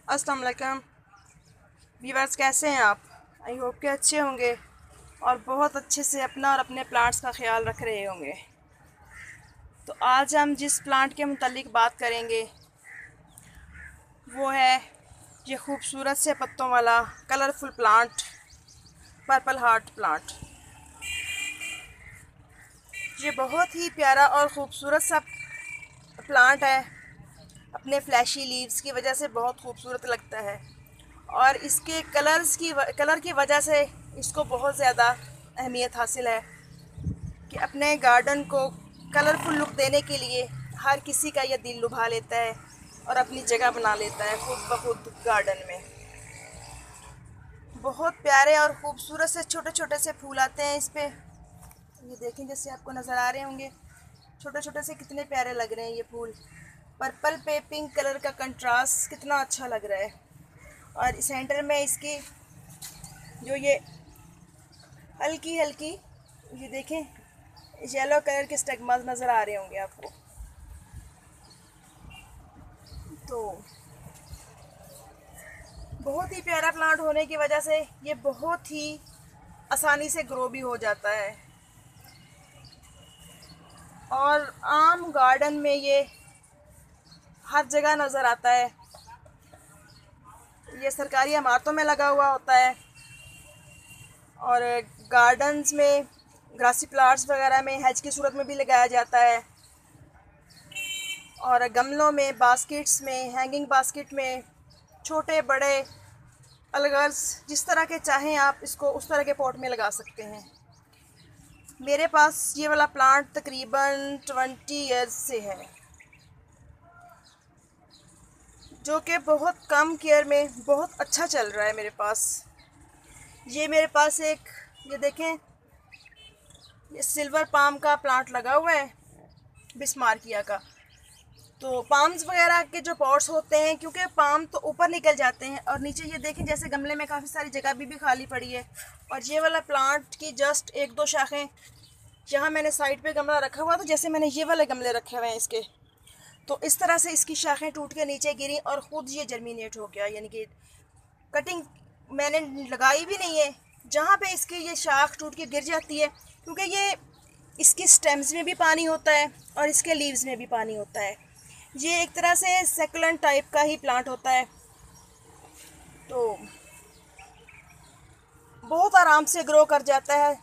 अस्सलाम वालेकुम व्यूअर्स, कैसे हैं आप? आई होप के अच्छे होंगे और बहुत अच्छे से अपना और अपने प्लांट्स का ख्याल रख रहे होंगे। तो आज हम जिस प्लांट के मुतालिक बात करेंगे वो है ये खूबसूरत से पत्तों वाला colourful plant, purple heart plant. ये बहुत ही प्यारा और ख़ूबसूरत सा प्लांट है। अपने फ्लैशी लीव्स की वजह से बहुत खूबसूरत लगता है और इसके कलर की वजह से इसको बहुत ज़्यादा अहमियत हासिल है कि अपने गार्डन को कलरफुल लुक देने के लिए हर किसी का यह दिल लुभा लेता है और अपनी जगह बना लेता है खुद ब खुद गार्डन में। बहुत प्यारे और ख़ूबसूरत से छोटे छोटे से फूल आते हैं इस पे। ये देखें, जैसे आपको नज़र आ रहे होंगे, छोटे छोटे से कितने प्यारे लग रहे हैं ये फूल। पर्पल पे पिंक कलर का कंट्रास्ट कितना अच्छा लग रहा है। और सेंटर में इसकी जो ये हल्की हल्की, ये देखें, येलो कलर के स्टिग्मास नज़र आ रहे होंगे आपको। तो बहुत ही प्यारा प्लांट होने की वजह से ये बहुत ही आसानी से ग्रो भी हो जाता है और आम गार्डन में ये हर जगह नज़र आता है। ये सरकारी इमारतों में लगा हुआ होता है और गार्डन्स में, ग्रासी प्लांट्स वगैरह में हेज की सूरत में भी लगाया जाता है और गमलों में, बास्केट्स में, हैंगिंग बास्केट में, छोटे बड़े अलग जिस तरह के चाहें आप इसको उस तरह के पॉट में लगा सकते हैं। मेरे पास ये वाला प्लांट तकरीबन 20 इयर्स से है, जो कि बहुत कम केयर में बहुत अच्छा चल रहा है मेरे पास। ये मेरे पास एक, ये देखें, ये सिल्वर पाम का प्लांट लगा हुआ है, बिस्मार्किया का। तो पाम्स वगैरह के जो पॉट्स होते हैं, क्योंकि पाम तो ऊपर निकल जाते हैं और नीचे ये देखें जैसे गमले में काफ़ी सारी जगह भी खाली पड़ी है। और ये वाला प्लांट की जस्ट एक दो शाखें, यहाँ मैंने साइड पे गमला रखा हुआ था, जैसे मैंने ये वाले गमले रखे हुए हैं इसके, तो इस तरह से इसकी शाखें टूट के नीचे गिरी और ख़ुद ये जर्मिनेट हो गया। यानी कि कटिंग मैंने लगाई भी नहीं है, जहाँ पे इसकी ये शाख टूट के गिर जाती है, क्योंकि ये इसकी स्टेम्स में भी पानी होता है और इसके लीव्स में भी पानी होता है। ये एक तरह से सेकुलेंट टाइप का ही प्लांट होता है, तो बहुत आराम से ग्रो कर जाता है।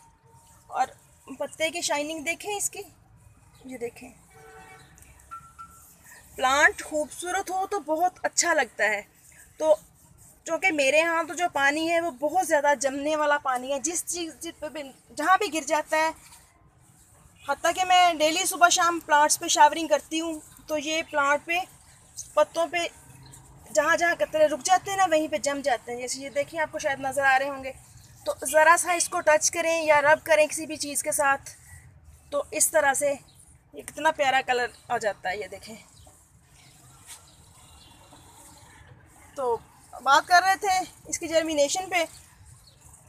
और पत्ते की शाइनिंग देखें इसकी, ये देखें। प्लांट खूबसूरत हो तो बहुत अच्छा लगता है। तो क्योंकि मेरे यहाँ तो जो पानी है वो बहुत ज़्यादा जमने वाला पानी है, जिस चीज़ पे भी जहाँ भी गिर जाता है। हत्ता कि मैं डेली सुबह शाम प्लांट्स पे शावरिंग करती हूँ, तो ये प्लांट पे पत्तों पे जहाँ जहाँ कतरे रुक जाते हैं ना, वहीं पे जम जाते हैं। जैसे ये देखिए, आपको शायद नज़र आ रहे होंगे। तो ज़रा सा इसको टच करें या रब करें किसी भी चीज़ के साथ, तो इस तरह से ये कितना प्यारा कलर आ जाता है। ये देखें। तो बात कर रहे थे इसकी जर्मिनेशन पे,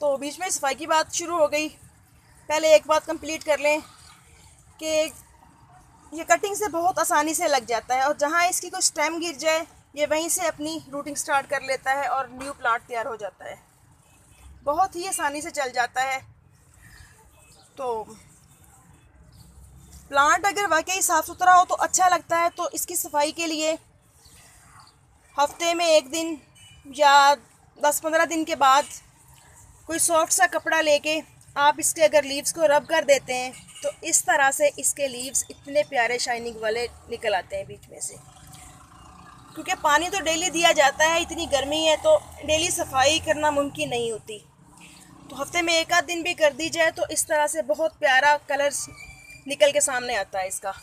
तो बीच में सफाई की बात शुरू हो गई। पहले एक बात कंप्लीट कर लें कि ये कटिंग से बहुत आसानी से लग जाता है और जहाँ इसकी कोई स्टेम गिर जाए, ये वहीं से अपनी रूटिंग स्टार्ट कर लेता है और न्यू प्लांट तैयार हो जाता है। बहुत ही आसानी से चल जाता है। तो प्लांट अगर वाकई साफ़ सुथरा हो तो अच्छा लगता है। तो इसकी सफाई के लिए हफ्ते में एक दिन या 10-15 दिन के बाद कोई सॉफ्ट सा कपड़ा लेके आप इसके अगर लीव्स को रब कर देते हैं, तो इस तरह से इसके लीव्स इतने प्यारे शाइनिंग वाले निकल आते हैं बीच में से। क्योंकि पानी तो डेली दिया जाता है, इतनी गर्मी है तो डेली सफाई करना मुमकिन नहीं होती। तो हफ्ते में एक आध दिन भी कर दी जाए तो इस तरह से बहुत प्यारा कलर निकल के सामने आता है इसका।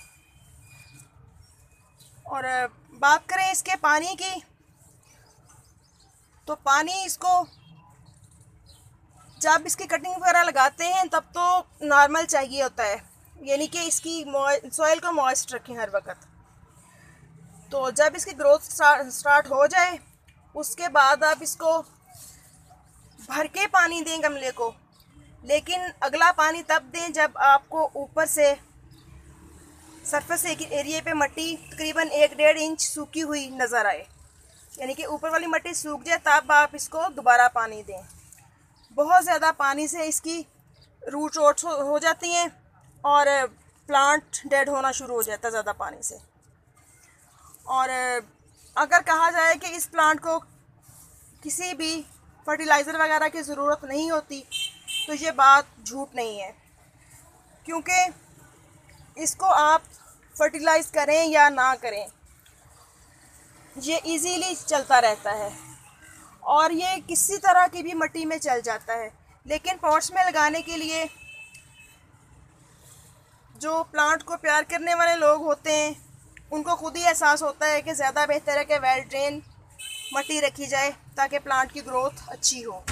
और बात करें इसके पानी की, तो पानी इसको जब इसकी कटिंग वगैरह लगाते हैं तब तो नॉर्मल चाहिए होता है, यानी कि इसकी सॉइल को मॉइस्ट रखें हर वक्त। तो जब इसकी ग्रोथ स्टार्ट हो जाए, उसके बाद आप इसको भर के पानी दें गमले को, लेकिन अगला पानी तब दें जब आपको ऊपर से सरफेस एरिया पे मट्टी तकरीबन 1-1.5 इंच सूखी हुई नज़र आए। यानी कि ऊपर वाली मिट्टी सूख जाए तब आप इसको दोबारा पानी दें। बहुत ज़्यादा पानी से इसकी रूट रोट्स हो जाती हैं और प्लांट डेड होना शुरू हो जाता है ज़्यादा पानी से। और अगर कहा जाए कि इस प्लांट को किसी भी फर्टिलाइज़र वगैरह की ज़रूरत नहीं होती तो ये बात झूठ नहीं है, क्योंकि इसको आप फर्टिलाइज़ करें या ना करें ये इजीली चलता रहता है और ये किसी तरह की भी मिट्टी में चल जाता है। लेकिन पॉट्स में लगाने के लिए जो प्लांट को प्यार करने वाले लोग होते हैं उनको खुद ही एहसास होता है कि ज़्यादा बेहतर है कि वेल ड्रेन मिट्टी रखी जाए ताकि प्लांट की ग्रोथ अच्छी हो।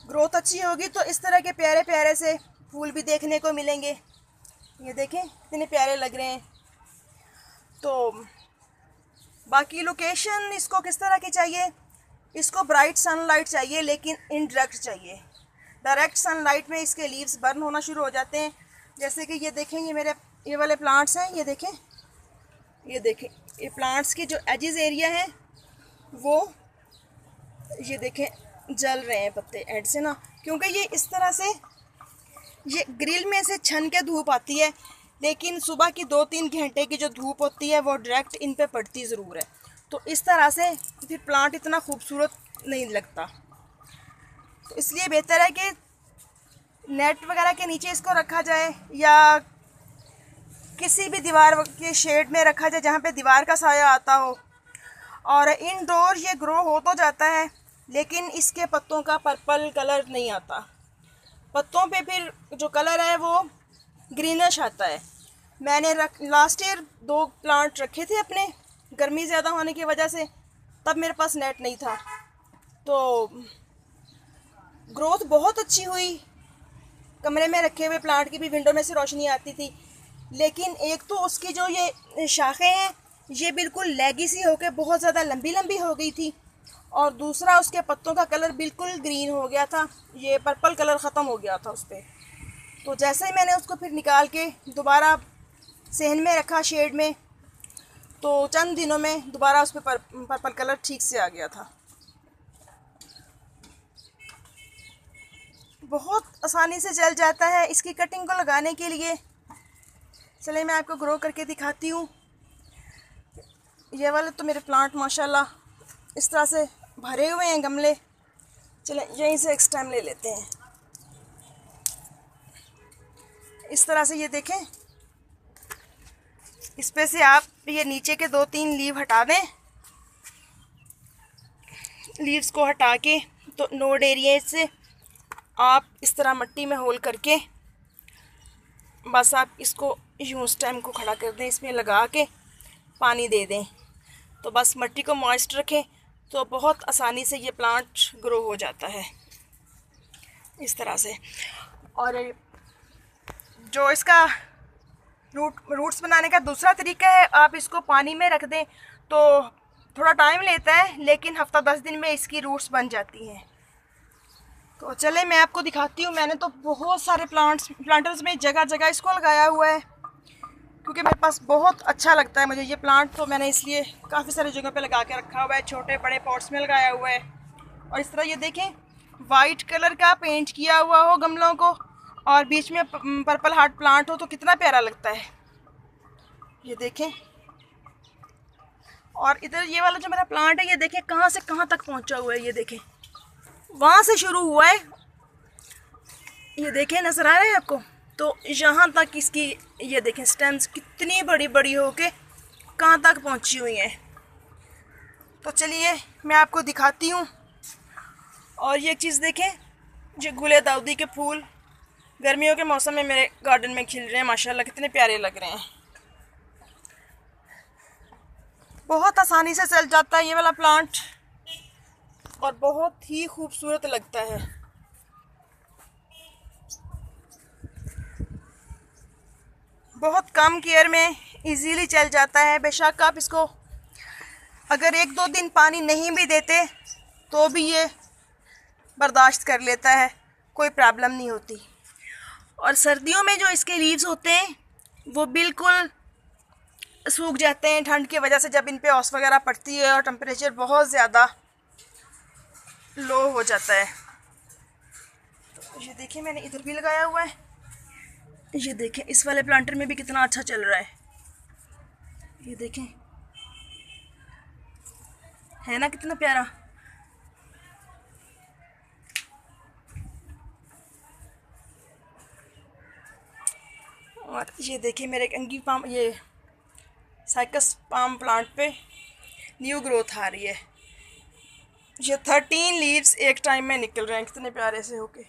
ग्रोथ अच्छी होगी तो इस तरह के प्यारे प्यारे से फूल भी देखने को मिलेंगे। ये देखें कितने प्यारे लग रहे हैं। तो बाकी लोकेशन इसको किस तरह की चाहिए, इसको ब्राइट सनलाइट चाहिए लेकिन इनडायरेक्ट चाहिए। डायरेक्ट सनलाइट में इसके लीव्स बर्न होना शुरू हो जाते हैं। जैसे कि ये देखें, ये मेरे ये वाले प्लांट्स हैं, ये देखें ये प्लांट्स की जो एजेस एरिया है वो ये देखें जल रहे हैं पत्ते एंड से ना, क्योंकि ये इस तरह से ये ग्रिल में से छन के धूप आती है, लेकिन सुबह की 2-3 घंटे की जो धूप होती है वो डायरेक्ट इन पे पड़ती ज़रूर है। तो इस तरह से फिर प्लांट इतना खूबसूरत नहीं लगता। तो इसलिए बेहतर है कि नेट वगैरह के नीचे इसको रखा जाए या किसी भी दीवार के शेड में रखा जाए जहाँ पे दीवार का साया आता हो। और इनडोर ये ग्रो हो तो जाता है लेकिन इसके पत्तों का पर्पल कलर नहीं आता। पत्तों पे फिर जो कलर है वो ग्रीनिश आता है। मैंने लास्ट ईयर 2 प्लांट रखे थे अपने, गर्मी ज़्यादा होने की वजह से तब मेरे पास नेट नहीं था, तो ग्रोथ बहुत अच्छी हुई। कमरे में रखे हुए प्लांट की भी विंडो में से रोशनी आती थी, लेकिन एक तो उसकी जो ये शाखें हैं ये बिल्कुल लेगी सी होकर बहुत ज़्यादा लंबी लंबी हो गई थी, और दूसरा उसके पत्तों का कलर बिल्कुल ग्रीन हो गया था, ये पर्पल कलर ख़त्म हो गया था उस पर। तो जैसे ही मैंने उसको फिर निकाल के दोबारा सहन में रखा शेड में, तो चंद दिनों में दोबारा उस पर पर्पल कलर ठीक से आ गया था। बहुत आसानी से जल जाता है। इसकी कटिंग को लगाने के लिए चलिए मैं आपको ग्रो करके दिखाती हूँ। ये वाले तो मेरे प्लांट माशाल्लाह इस तरह से भरे हुए हैं गमले। चलें यहीं से एक स्टेम ले लेते हैं। इस तरह से ये देखें, इस पे से आप ये नीचे के 2-3 लीव हटा दें। लीव्स को हटा के तो नोड एरिया से आप इस तरह मिट्टी में होल करके बस आप इसको यूं स्टेम को खड़ा कर दें, इसमें लगा के पानी दे दें। तो बस मिट्टी को मॉइस्ट रखें तो बहुत आसानी से ये प्लांट ग्रो हो जाता है इस तरह से। और जो इसका रूट्स बनाने का दूसरा तरीका है, आप इसको पानी में रख दें तो थोड़ा टाइम लेता है, लेकिन हफ्ता 10 दिन में इसकी रूट्स बन जाती हैं। तो चले मैं आपको दिखाती हूँ। मैंने तो बहुत सारे प्लांटर्स में जगह जगह इसको लगाया हुआ है, क्योंकि मेरे पास बहुत अच्छा लगता है मुझे ये प्लांट। तो मैंने इसलिए काफ़ी सारी जगह पे लगा के रखा हुआ है, छोटे बड़े पॉट्स में लगाया हुआ है। और इस तरह ये देखें, वाइट कलर का पेंट किया हुआ हो गमलों को और बीच में पर्पल हार्ट प्लांट हो तो कितना प्यारा लगता है। ये देखें, और इधर ये वाला जो मेरा प्लांट है ये देखें कहाँ से कहाँ तक पहुँचा हुआ है। ये देखें वहाँ से शुरू हुआ है, ये देखें नज़र आ रहा है आपको, तो यहाँ तक इसकी ये देखें स्टेम्स कितनी बड़ी बड़ी होके कहाँ तक पहुँची हुई हैं। तो चलिए मैं आपको दिखाती हूँ। और ये चीज़ देखें, जो गुले दाऊदी के फूल गर्मियों के मौसम में मेरे गार्डन में खिल रहे हैं, माशाल्लाह कितने प्यारे लग रहे हैं। बहुत आसानी से चल जाता है ये वाला प्लांट और बहुत ही खूबसूरत लगता है। बहुत कम केयर में इजीली चल जाता है। बेशक आप इसको अगर 1-2 दिन पानी नहीं भी देते तो भी ये बर्दाश्त कर लेता है, कोई प्रॉब्लम नहीं होती। और सर्दियों में जो इसके लीव्स होते हैं वो बिल्कुल सूख जाते हैं ठंड की वजह से, जब इन पे ओस वगैरह पड़ती है और टेम्परेचर बहुत ज़्यादा लो हो जाता है। तो ये देखिए मैंने इधर भी लगाया हुआ है। ये देखें इस वाले प्लांटर में भी कितना अच्छा चल रहा है। ये देखें, है ना कितना प्यारा। और ये देखिए मेरे कंगी पाम, ये साइकस पाम प्लांट पे न्यू ग्रोथ आ रही है। ये 13 लीव्स एक टाइम में निकल रहे हैं, कितने प्यारे से होके।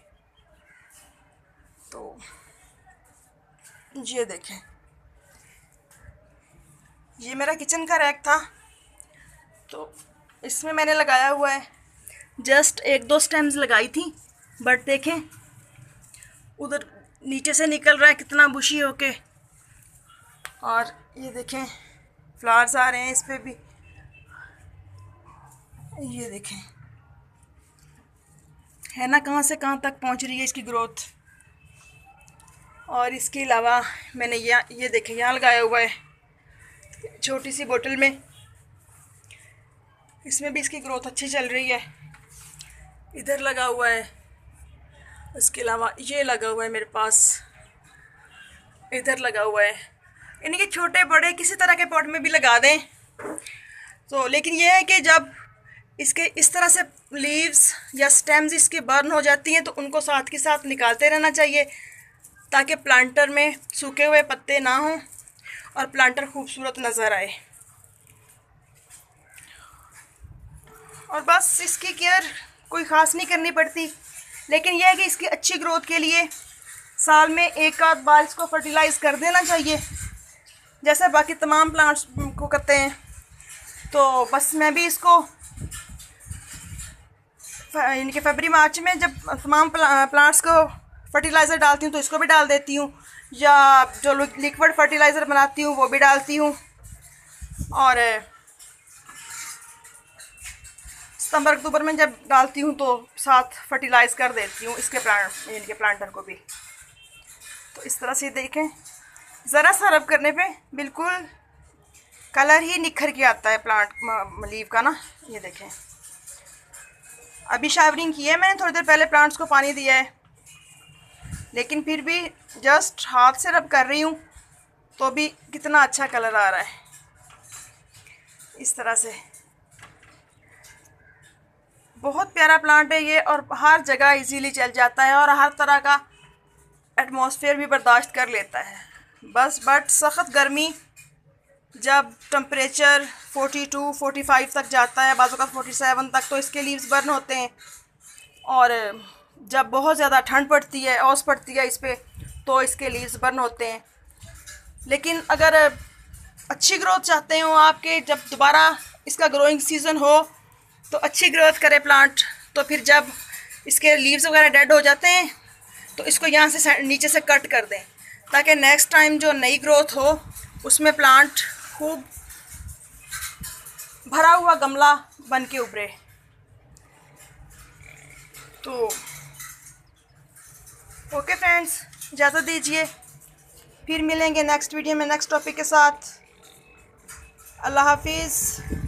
तो ये देखें, ये मेरा किचन का रैक था, तो इसमें मैंने लगाया हुआ है। जस्ट 1-2 स्टेम्स लगाई थी, बट देखें उधर नीचे से निकल रहा है कितना बुशी होके। और ये देखें फ्लावर्स आ रहे हैं इस पे भी। ये देखें, है ना कहाँ से कहाँ तक पहुँच रही है इसकी ग्रोथ। और इसके अलावा मैंने ये देखें यहाँ लगाया हुआ है छोटी सी बोतल में, इसमें भी इसकी ग्रोथ अच्छी चल रही है। इधर लगा हुआ है, इसके अलावा ये लगा हुआ है मेरे पास, इधर लगा हुआ है। इनके छोटे बड़े किसी तरह के पॉट में भी लगा दें तो, लेकिन यह है कि जब इसके इस तरह से लीव्स या स्टेम्स इसके बर्न हो जाती हैं तो उनको साथ के साथ निकालते रहना चाहिए, ताकि प्लांटर में सूखे हुए पत्ते ना हों और प्लांटर खूबसूरत नज़र आए। और बस इसकी केयर कोई ख़ास नहीं करनी पड़ती, लेकिन यह है कि इसकी अच्छी ग्रोथ के लिए साल में 1 आध बार इसको फर्टिलाइज़ कर देना चाहिए, जैसे बाकी तमाम प्लांट्स को करते हैं। तो बस मैं भी इसको यानी कि फरवरी मार्च में जब तमाम प्लांट्स को फर्टिलाइज़र डालती हूँ तो इसको भी डाल देती हूँ, या जो लिक्विड फर्टिलाइज़र बनाती हूँ वो भी डालती हूँ। और सितंबर अक्टूबर में जब डालती हूँ तो साथ फर्टिलाइज़ कर देती हूँ इसके इनके प्लांटर को भी। तो इस तरह से देखें, ज़रा सा रब करने पे बिल्कुल कलर ही निखर के आता है प्लांट लीव का ना। ये देखें, अभी शावरिंग की है मैंने, थोड़ी देर पहले प्लांट्स को पानी दिया है, लेकिन फिर भी जस्ट हाथ से रब कर रही हूँ तो भी कितना अच्छा कलर आ रहा है इस तरह से। बहुत प्यारा प्लांट है ये, और हर जगह इजीली चल जाता है और हर तरह का एटमॉस्फेयर भी बर्दाश्त कर लेता है। बस बट सख्त गर्मी जब टेम्परेचर 42-45 तक जाता है, बाज़ों का 47 तक, तो इसके लीव्स बर्न होते हैं। और जब बहुत ज़्यादा ठंड पड़ती है, ओस पड़ती है इस पर, तो इसके लीव्स बर्न होते हैं। लेकिन अगर अच्छी ग्रोथ चाहते हो आपके, जब दोबारा इसका ग्रोइंग सीज़न हो तो अच्छी ग्रोथ करे प्लांट, तो फिर जब इसके लीव्स वगैरह डेड हो जाते हैं तो इसको यहाँ से नीचे से कट कर दें, ताकि नेक्स्ट टाइम जो नई ग्रोथ हो उसमें प्लांट खूब भरा हुआ गमला बन के उभरे। तो ओके फ्रेंड्स, इजाज़त दीजिए, फिर मिलेंगे नेक्स्ट वीडियो में नेक्स्ट टॉपिक के साथ। अल्लाह हाफिज़।